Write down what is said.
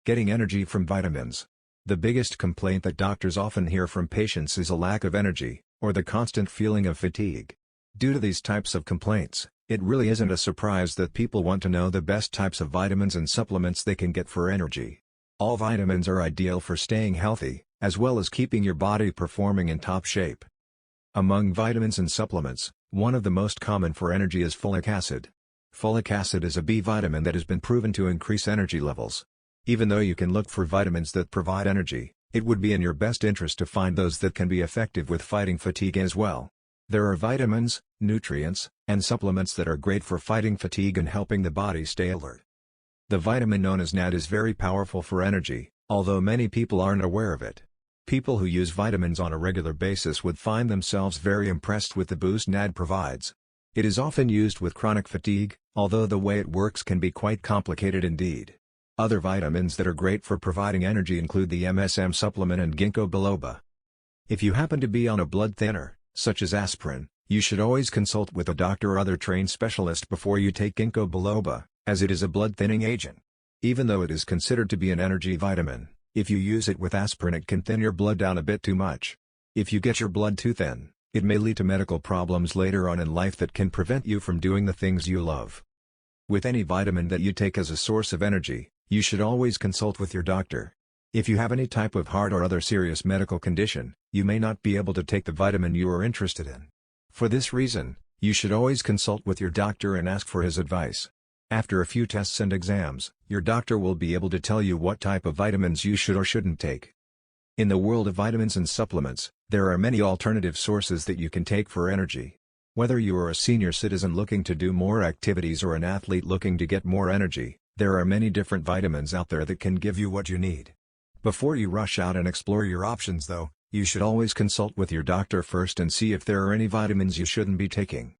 Getting energy from vitamins. The biggest complaint that doctors often hear from patients is a lack of energy, or the constant feeling of fatigue. Due to these types of complaints, it really isn't a surprise that people want to know the best types of vitamins and supplements they can get for energy. All vitamins are ideal for staying healthy, as well as keeping your body performing in top shape. Among vitamins and supplements, one of the most common for energy is folic acid. Folic acid is a B vitamin that has been proven to increase energy levels. Even though you can look for vitamins that provide energy, it would be in your best interest to find those that can be effective with fighting fatigue as well. There are vitamins, nutrients, and supplements that are great for fighting fatigue and helping the body stay alert. The vitamin known as NAD is very powerful for energy, although many people aren't aware of it. People who use vitamins on a regular basis would find themselves very impressed with the boost NAD provides. It is often used with chronic fatigue, although the way it works can be quite complicated indeed. Other vitamins that are great for providing energy include the MSM supplement and ginkgo biloba. If you happen to be on a blood thinner, such as aspirin, you should always consult with a doctor or other trained specialist before you take ginkgo biloba, as it is a blood thinning agent. Even though it is considered to be an energy vitamin, if you use it with aspirin it can thin your blood down a bit too much. If you get your blood too thin, it may lead to medical problems later on in life that can prevent you from doing the things you love. With any vitamin that you take as a source of energy, you should always consult with your doctor. If you have any type of heart or other serious medical condition, you may not be able to take the vitamin you are interested in. For this reason, you should always consult with your doctor and ask for his advice. After a few tests and exams, your doctor will be able to tell you what type of vitamins you should or shouldn't take. In the world of vitamins and supplements, there are many alternative sources that you can take for energy. Whether you are a senior citizen looking to do more activities or an athlete looking to get more energy, there are many different vitamins out there that can give you what you need. Before you rush out and explore your options though, you should always consult with your doctor first and see if there are any vitamins you shouldn't be taking.